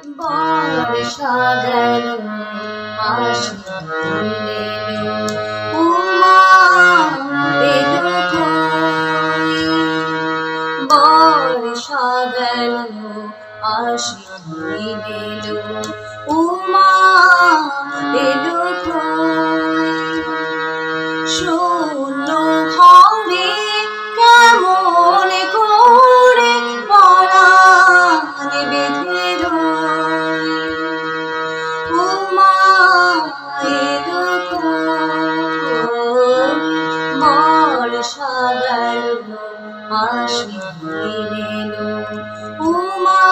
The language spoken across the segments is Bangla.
বর্ষা গেল আশি এলো উমা এলো কই। বর্ষা গেল আশি এলো উমা এলো কই। শূন্য ঘরে কেমন করে পরাণ বেঁধে রই। উমা এলো কই। বর্ষা গেল আশি এলো উমা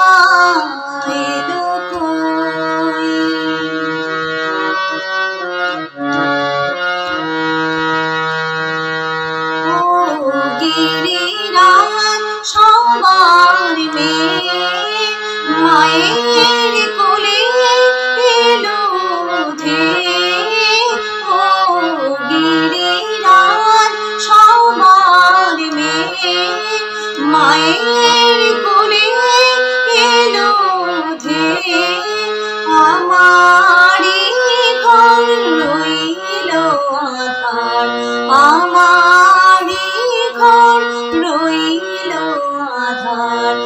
এলো কই। গিরিরাজ সবার মেয়ে মায়ের কোলে এলো ধেয়ে। ও গিরিরাজ সবার মেয়ে মায়ের কোলে এলো ধেয়ে। আমারি ঘর রইল আঁধার, আমারি ঘর রইল আঁধার।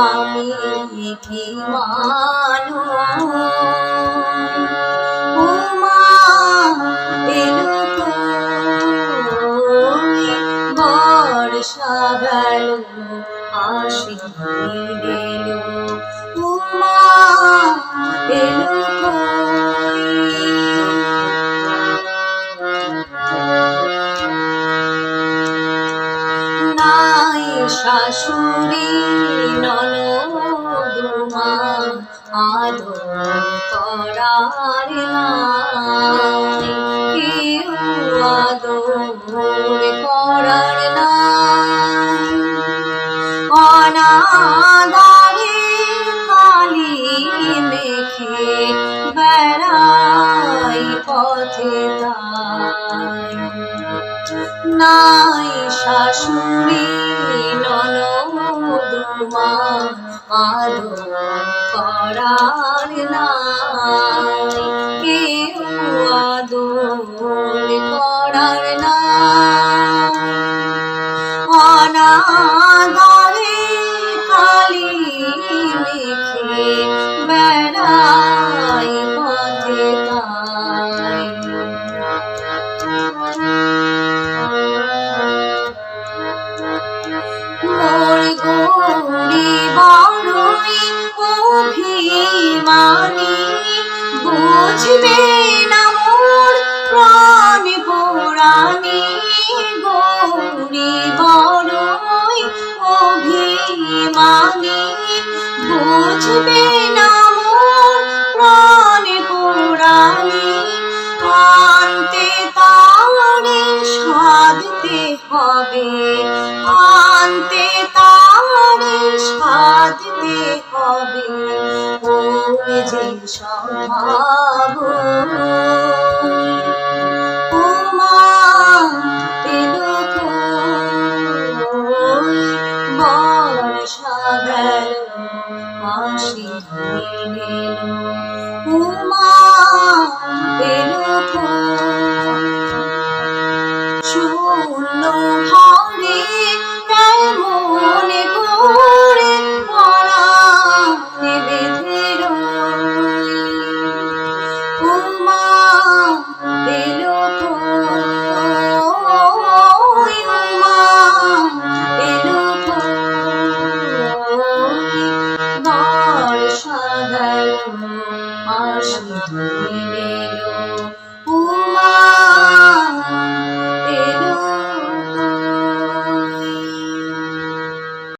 আমি কি মানুষ? উমা এলো কই। বর্ষা গেল আশি এলো উমা এলো কই। নাই শাশুড়ি ননদমা আদর করার নাই, কেউ আদর করার নাই। অনাদারে কালি মেখে বেড়াই পথে তাই। নাই শাশুড়ি ননদমা আদর করার নাই, কেউ আদর করার নাই। অনাদারে কালি মেখে বেড়াই পথে তাই। মোর গৌরী বড়ই অভিমানী, বুঝবে না মোর প্রাণ পুরাণী। গৌরী বড়ই অভিমানী, বুঝবে না মোর প্রাণ পুরাণী। আনতে তারে সাধতে হবে, আনতে তারে সাধতে হবে। ওর যে স্বভাব উমা এলো কই। বর্ষা গেল আশি এলো উমা এলো কই। শূন্য ঘরে কেমন করে পরাণ বেঁধে রই। উমা এলো কই। উমা এলো কই। বর্ষা গেল আশি